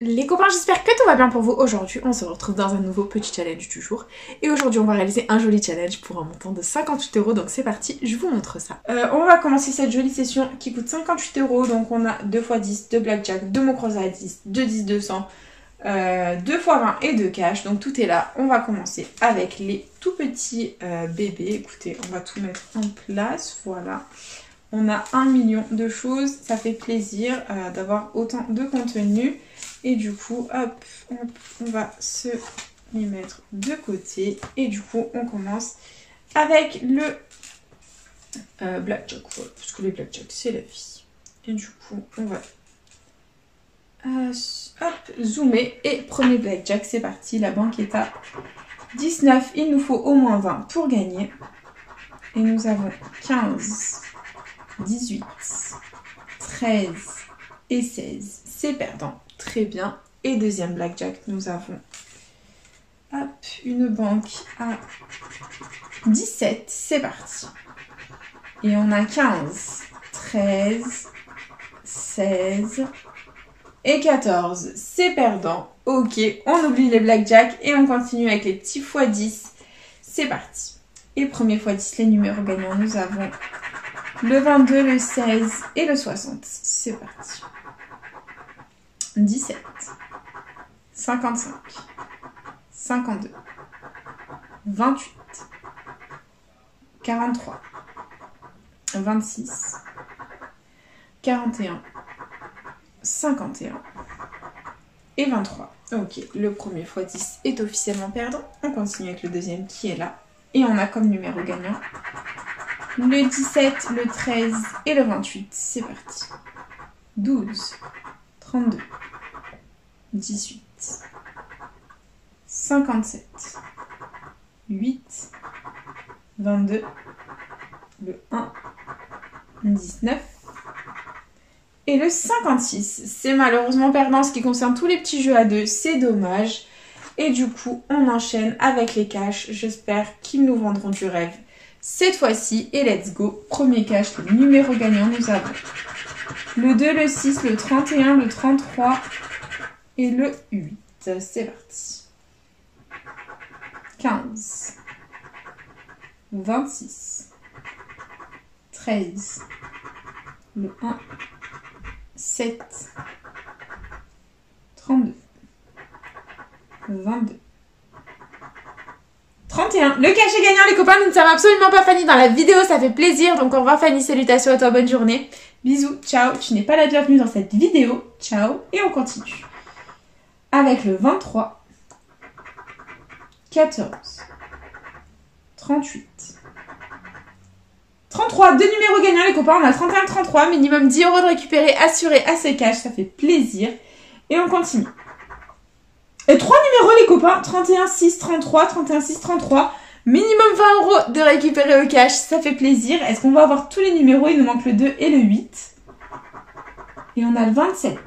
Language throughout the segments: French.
Les copains, j'espère que tout va bien pour vous. Aujourd'hui, on se retrouve dans un nouveau petit challenge du jour. Et aujourd'hui, on va réaliser un joli challenge pour un montant de 58 €. Donc c'est parti, je vous montre ça. On va commencer cette jolie session qui coûte 58 €. Donc on a 2 x 10, 2 blackjack, 2 mots croisés à 10, 2 10 200, 2 x 20 et 2 cash. Donc tout est là. On va commencer avec les tout petits bébés. Écoutez, on va tout mettre en place. Voilà. On a 1 million de choses. Ça fait plaisir d'avoir autant de contenu. Et du coup, hop, on va se les mettre de côté. Et du coup, on commence avec le blackjack. Voilà, parce que les blackjack, c'est la vie. Et du coup, on va zoomer. Et premier blackjack, c'est parti. La banque est à 19. Il nous faut au moins 20 pour gagner. Et nous avons 15, 18, 13 et 16. C'est perdant. Très bien. Et deuxième blackjack, nous avons une banque à 17. C'est parti. Et on a 15, 13, 16 et 14. C'est perdant. Ok, on oublie les blackjacks et on continue avec les petits x10. C'est parti. Et premier x10, les numéros gagnants, nous avons le 22, le 16 et le 60. C'est parti. 17, 55, 52, 28, 43, 26, 41, 51 et 23. Ok, le premier x10 est officiellement perdant. On continue avec le deuxième qui est là. Et on a comme numéro gagnant le 17, le 13 et le 28. C'est parti. 12, 32, 18, 57, 8, 22, le 1, 19 et le 56. C'est malheureusement perdant ce qui concerne tous les petits jeux à 2, c'est dommage. Et du coup, on enchaîne avec les cash. J'espère qu'ils nous vendront du rêve cette fois-ci. Et let's go. Premier cash, le numéro gagnant, nous avons le 2, le 6, le 31, le 33 et le 8. C'est parti. 15, 26, 13, le 1, 7, 32, 22, 31. Le cash est gagnant les copains, nous ne sommes absolument pas Fanny dans la vidéo, ça fait plaisir. Donc au revoir Fanny, salutations à toi, bonne journée. Bisous, ciao, tu n'es pas la bienvenue dans cette vidéo. Ciao, et on continue. Avec le 23, 14, 38, 33, deux numéros gagnants les copains, on a 31, 33, minimum 10 € de récupérer, assuré à ce cash, ça fait plaisir. Et on continue. Et 3 numéros les copains, 31, 6, 33, 31, 6, 33, minimum 20 € de récupérer au cash, ça fait plaisir. Est-ce qu'on va avoir tous les numéros? Il nous manque le 2 et le 8. Et on a le 27.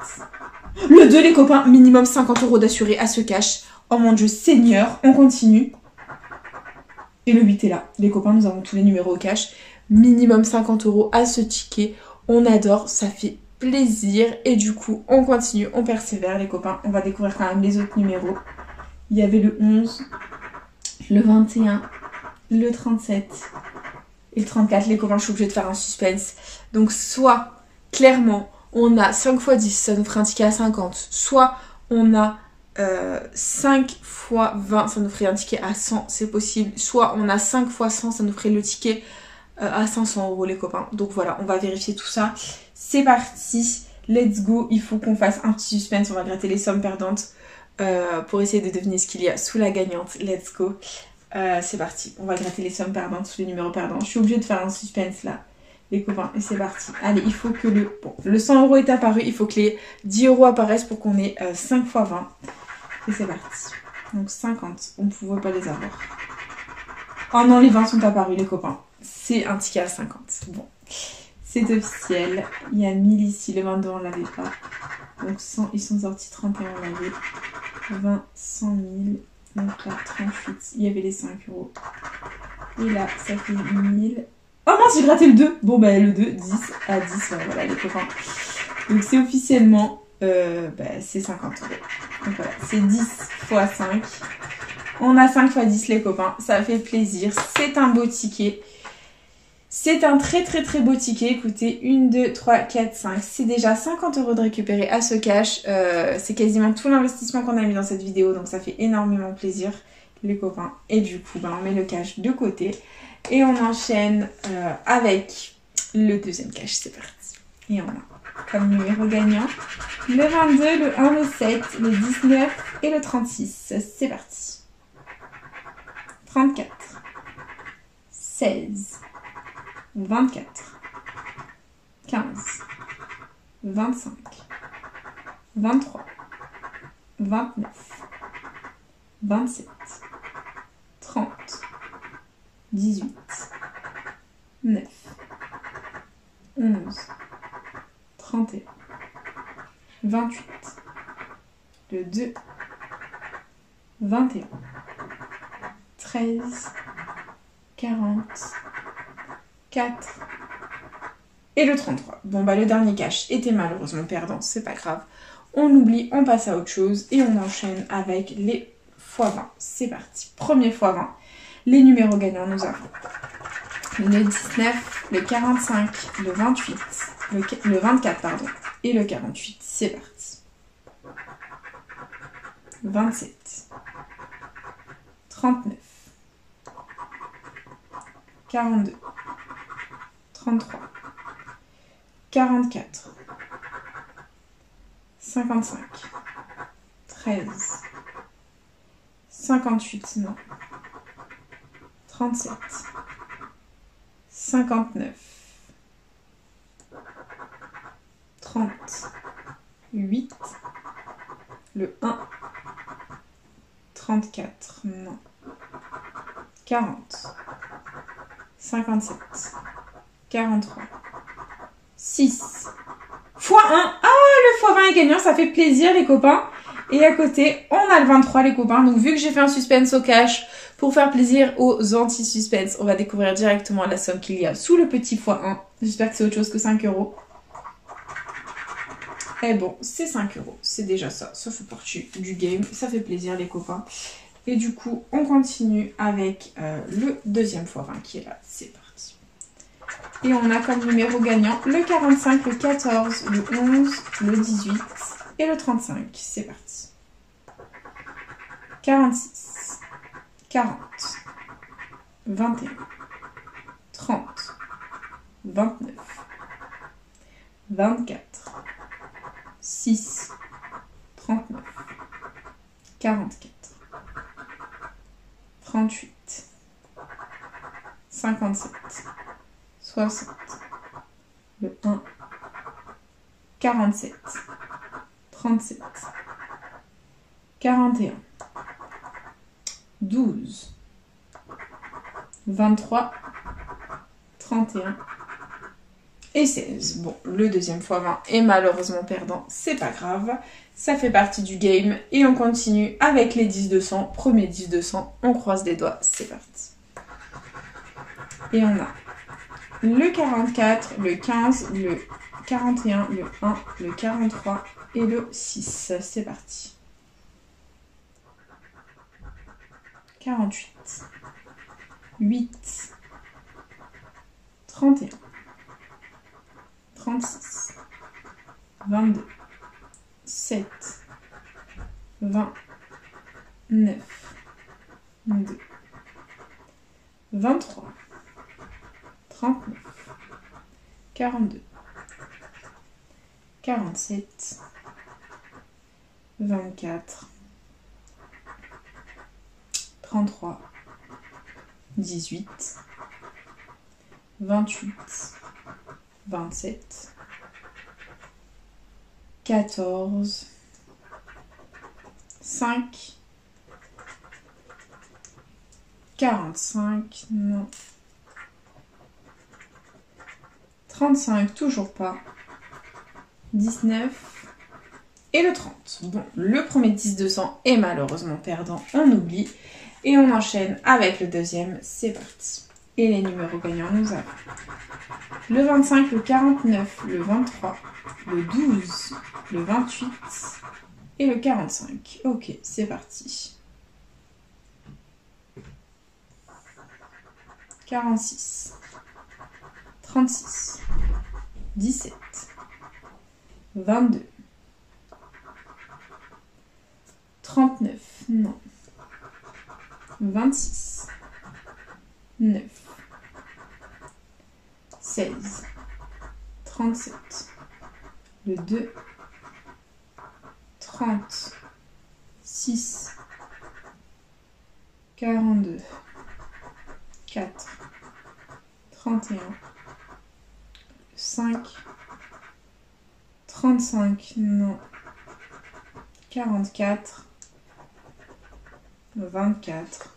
Le 2 les copains, minimum 50 € d'assuré à ce cash. Oh mon dieu, Seigneur, on continue. Et le 8 est là. Les copains, nous avons tous les numéros au cash. Minimum 50 € à ce ticket. On adore, ça fait plaisir. Et du coup, on continue, on persévère les copains. On va découvrir quand même les autres numéros. Il y avait le 11, le 21, le 37 et le 34. Les copains, je suis obligée de faire un suspense. Donc soit, clairement, on a 5 x 10, ça nous ferait un ticket à 50. Soit on a 5 x 20, ça nous ferait un ticket à 100, c'est possible. Soit on a 5 x 100, ça nous ferait le ticket à 500 € les copains. Donc voilà, on va vérifier tout ça. C'est parti, let's go. Il faut qu'on fasse un petit suspense, on va gratter les sommes perdantes pour essayer de deviner ce qu'il y a sous la gagnante. Let's go. C'est parti, on va gratter les sommes perdantes sous les numéros perdants. Je suis obligée de faire un suspense là les copains, et c'est parti. Allez, il faut que le 100 € est apparu, il faut que les 10 € apparaissent pour qu'on ait 5 x 20. Et c'est parti. Donc 50, on ne pouvait pas les avoir. Oh non, les 20 sont apparus les copains. C'est un ticket à 50. Bon, c'est officiel. Il y a 1000 ici, le 22 on l'avait pas. Donc 100, ils sont sortis, 31 on l'avait. 20, 100 000. Donc là, 38, il y avait les 5 €. Et là, ça fait 1000. Oh mince, j'ai gratté le 2. Bon bah le 2, 10 à 10, voilà les copains. Donc c'est officiellement c'est 50 €. Donc voilà, c'est 10 x 5. On a 5 x 10 les copains, ça fait plaisir. C'est un beau ticket. C'est un très très très beau ticket. Écoutez, 1, 2, 3, 4, 5. C'est déjà 50 € de récupérer à ce cash. C'est quasiment tout l'investissement qu'on a mis dans cette vidéo. Donc ça fait énormément plaisir les copains. Et du coup, on met le cash de côté. Et on enchaîne avec le deuxième cash. C'est parti. Et on a comme numéro gagnant le 22, le 1, le 7, le 19 et le 36. C'est parti. 34, 16, 24, 15, 25, 23, 29, 27, 30, 18, 9, 11, 31, 28, le 2, 21, 13, 40, 4 et le 33. Bon bah le dernier cash était malheureusement perdant, c'est pas grave. On oublie, on passe à autre chose et on enchaîne avec les x20. C'est parti. Premier x20. Les numéros gagnants, nous avons le 19, le 45, le 28, le 24 pardon, et le 48. C'est parti. 27, 39, 42, 33, 44, 55, 13, 58, non, 37, 59, 30, 8, le 1, 34, non, 40, 57, 43, 6, x1. Ah, le x20 est gagnant, ça fait plaisir les copains. Et à côté, on a le 23 les copains. Donc vu que j'ai fait un suspense au cash pour faire plaisir aux anti-suspense, on va découvrir directement la somme qu'il y a sous le petit x1. J'espère que c'est autre chose que 5 €. Et bon, c'est 5 €. C'est déjà ça. Ça fait partie du game. Ça fait plaisir les copains. Et du coup, on continue avec le deuxième x20 qui est là. C'est parti. Et on a comme numéro gagnant le 45, le 14, le 11, le 18 et le 35. C'est parti. 46, 40, 21, 30, 29, 24, 6, 39, 44, 38, 57, 60, le 1, 47, 37, 41, 12, 23, 31 et 16. Bon, le deuxième x20 est malheureusement perdant, c'est pas grave, ça fait partie du game et on continue avec les 10-200. Premier 10-200, on croise les doigts, c'est parti. Et on a le 44, le 15, le 41, le 1, le 43 et le 6. C'est parti. 48, 8, 31, 36, 22, 7, 20, 9, 2, 23, 39, 42, 47, 24, 33, 18, 28, 27, 14, 5, 45, non, 35, toujours pas, 19 et le 30. Bon, le premier 10-200 est malheureusement perdant, on oublie et on enchaîne avec le deuxième, c'est parti. Et les numéros gagnants, nous avons le 25, le 49, le 23, le 12, le 28 et le 45. Ok, c'est parti. 46, 36, 17, 22, 39, non, 26, 9, 16, 37, le 2, 30, 6, 42, 4, 31, 5, 35, non, 44, 24,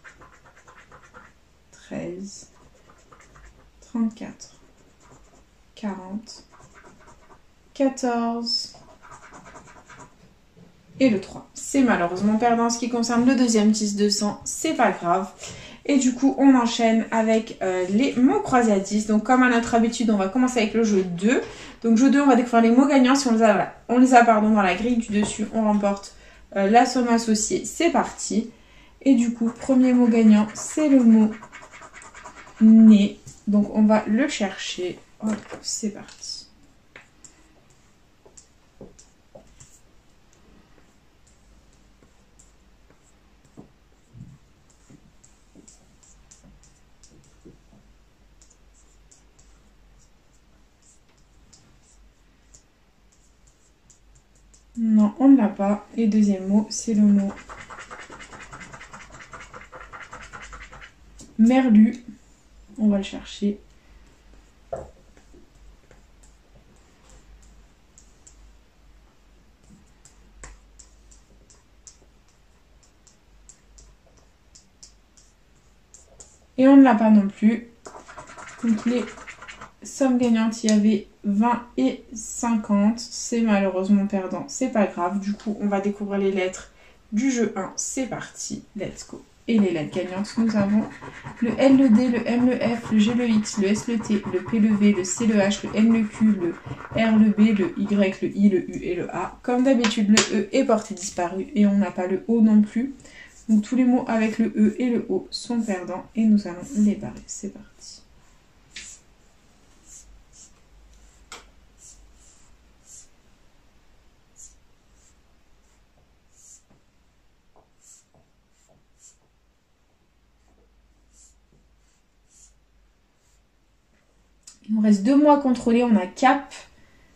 13, 34, 40, 14 et le 3. C'est malheureusement perdant en ce qui concerne le deuxième 10 200, c'est pas grave. Et du coup, on enchaîne avec les mots croisés à 10. Donc, comme à notre habitude, on va commencer avec le jeu 2. Donc, jeu 2, on va découvrir les mots gagnants. Si on les a, dans la grille du dessus, on remporte la somme associée. C'est parti. Et du coup, premier mot gagnant, c'est le mot nez. Donc, on va le chercher. Hop, c'est parti. Non, on ne l'a pas. Et deuxième mot, c'est le mot merlu. On va le chercher. Et on ne l'a pas non plus. Donc les sommes gagnantes, il y avait 20 et 50. C'est malheureusement perdant. C'est pas grave. Du coup, on va découvrir les lettres du jeu 1. C'est parti. Let's go. Et les lettres gagnantes, nous avons le L, le D, le M, le F, le G, le X, le S, le T, le P, le V, le C, le H, le N, le Q, le R, le B, le Y, le I, le U et le A. Comme d'habitude, le E est porté disparu et on n'a pas le O non plus. Donc tous les mots avec le E et le O sont perdants et nous allons les barrer. C'est parti. Il nous reste 2 mots à contrôler. On a CAP,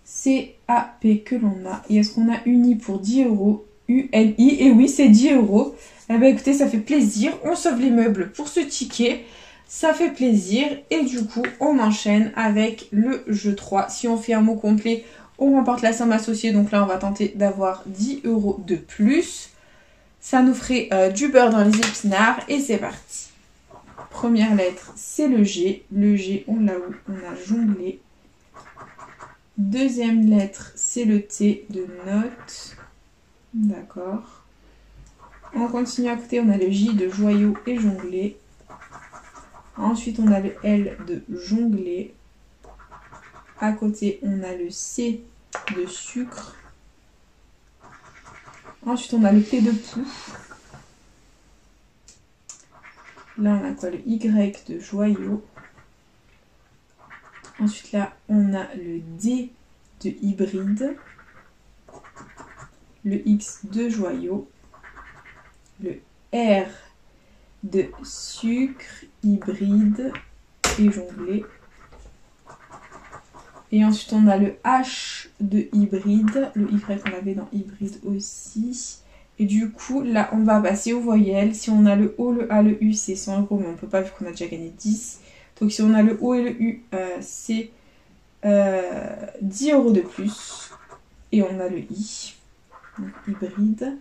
C-A-P que l'on a. Et est-ce qu'on a uni pour 10 €, U-N-I? Et oui, c'est 10 €. Eh bien écoutez, ça fait plaisir. On sauve les meubles pour ce ticket. Ça fait plaisir. Et du coup, on enchaîne avec le jeu 3. Si on fait un mot complet, on remporte la somme associée. Donc là, on va tenter d'avoir 10 € de plus. Ça nous ferait du beurre dans les épinards. Et c'est parti. Première lettre, c'est le G. Le G, on l'a où? On a jonglé. Deuxième lettre, c'est le T de note. D'accord. On continue à côté, on a le J de joyau et jonglé. Ensuite, on a le L de jongler. À côté, on a le C de sucre. Ensuite, on a le P de pou. Là, on a quoi? Le Y de joyau. Ensuite, là, on a le D de hybride. Le X de joyau. Le R de sucre, hybride et jonglé. Et ensuite, on a le H de hybride. Le Y, on l'avait dans hybride aussi. Et du coup, là, on va passer aux voyelles. Si on a le O, le A, le U, c'est 100 €, mais on ne peut pas vu qu'on a déjà gagné 10. Donc si on a le O et le U, c'est 10 € de plus. Et on a le I, donc hybride.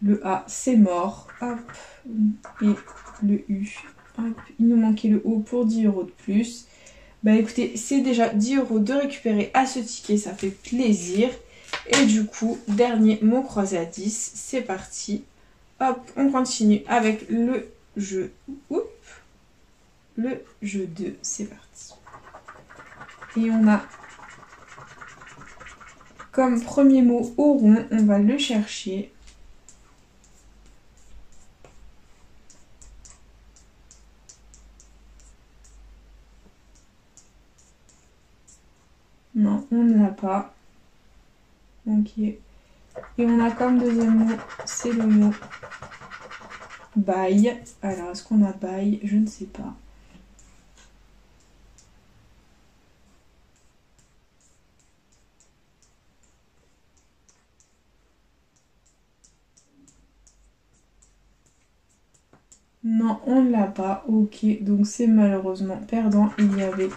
Le A, c'est mort. Hop. Et le U, hop. Il nous manquait le O pour 10 € de plus. Bah écoutez, c'est déjà 10 € de récupérer à ce ticket. Ça fait plaisir. Et du coup, dernier mot croisé à 10, c'est parti. Hop, on continue avec le jeu. Oups. le jeu 2. C'est parti. Et on a comme premier mot au rond, on va le chercher. Non, on ne l'a pas. Ok. Et on a comme deuxième mot, c'est le mot bail. Alors, est-ce qu'on a bail? Je ne sais pas. Non, on ne l'a pas. Ok, donc c'est malheureusement perdant. Il y avait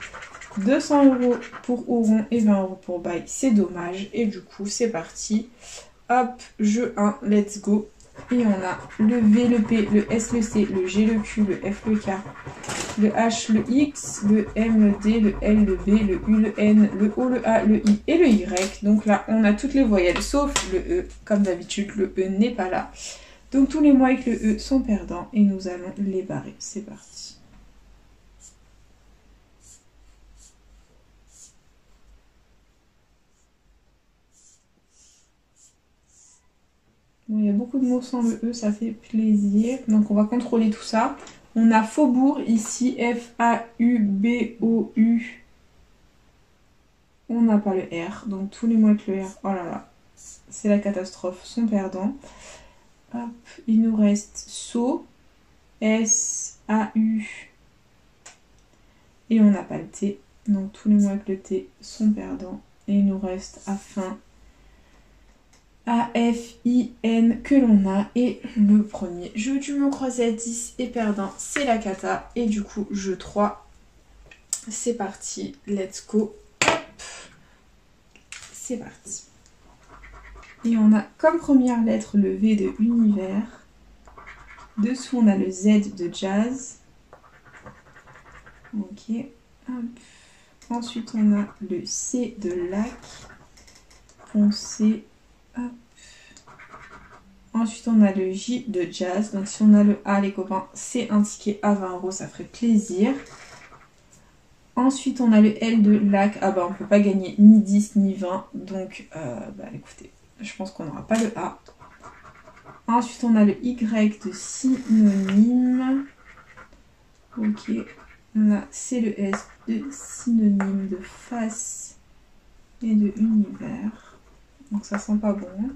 200 € pour Oron et 20 € pour bail. C'est dommage. Et du coup, c'est parti. Hop, jeu 1, let's go. Et on a le V, le P, le S, le C, le G, le Q, le F, le K, le H, le X, le M, le D, le L, le B, le U, le N, le O, le A, le I et le Y. Donc là, on a toutes les voyelles sauf le E. Comme d'habitude, le E n'est pas là. Donc tous les mots avec le E sont perdants et nous allons les barrer. C'est parti. Bon, il y a beaucoup de mots sans le E, ça fait plaisir. Donc on va contrôler tout ça. On a Faubourg ici, F-A-U-B-O-U. On n'a pas le R, donc tous les mots avec le R, oh là là, c'est la catastrophe, sont perdants. Hop, il nous reste Sau, S-A-U. Et on n'a pas le T, donc tous les mots avec le T sont perdants. Et il nous reste Affin. A-F-I-N que l'on a. Et le premier jeu du mot croisé à 10 est perdant, c'est la cata. Et du coup, jeu 3, c'est parti, let's go. Hop. C'est parti. Et on a comme première lettre le V de univers. Dessous, on a le Z de jazz. Ok. Hop. Ensuite, on a le C de lac. Foncé. Hop. Ensuite, on a le J de jazz. Donc, si on a le A, les copains, c'est un ticket à 20 €. Ça ferait plaisir. Ensuite, on a le L de lac. Ah bah, on ne peut pas gagner ni 10 ni 20. Donc, bah, écoutez, je pense qu'on n'aura pas le A. Ensuite, on a le Y de synonyme. Ok. Là, c'est le S de synonyme de face et de univers. Donc, ça sent pas bon.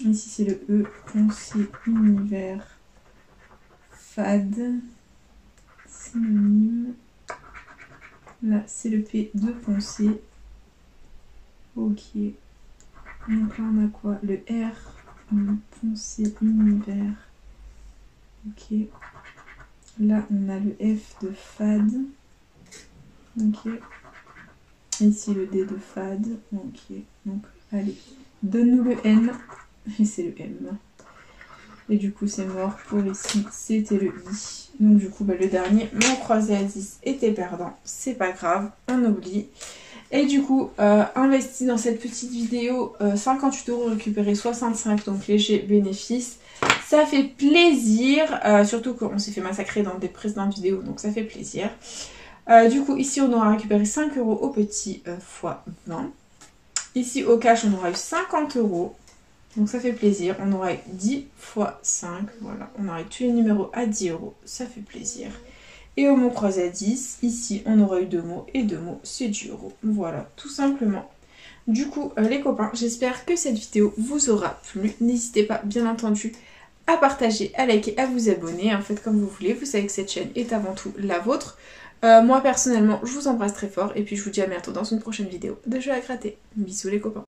Ici, c'est le E, foncé, univers, fade, synonyme. Là, c'est le P de foncé. Ok. Donc là, on a quoi? Le R, foncé, univers. Ok. Là, on a le F de fade. Ok. Ici, le D de fade. Ok. Donc, allez. Donne-nous le N. Et c'est le M. Et du coup, c'est mort. Pour ici, c'était le I. Donc, du coup, bah, le dernier, mon croisé à 10 était perdant. C'est pas grave, on oublie. Et du coup, investi dans cette petite vidéo, 58 € récupérés, 65, donc léger bénéfice. Ça fait plaisir, surtout qu'on s'est fait massacrer dans des précédentes vidéos, donc ça fait plaisir. Du coup, ici, on aura récupéré 5 € au petit x 20. Ici, au cash, on aura eu 50 €. Donc ça fait plaisir. On aura eu 10 x 5. Voilà, on aura eu tous les numéros à 10 €. Ça fait plaisir. Et au mot croisé à 10, ici, on aura eu 2 mots. Et 2 mots, c'est 10 €. Voilà, tout simplement. Du coup, les copains, j'espère que cette vidéo vous aura plu. N'hésitez pas, bien entendu, à partager, à liker, à vous abonner. En fait, comme vous voulez. Vous savez que cette chaîne est avant tout la vôtre. Moi, personnellement, je vous embrasse très fort. Et puis, je vous dis à bientôt dans une prochaine vidéo de jeux à gratter. Bisous les copains.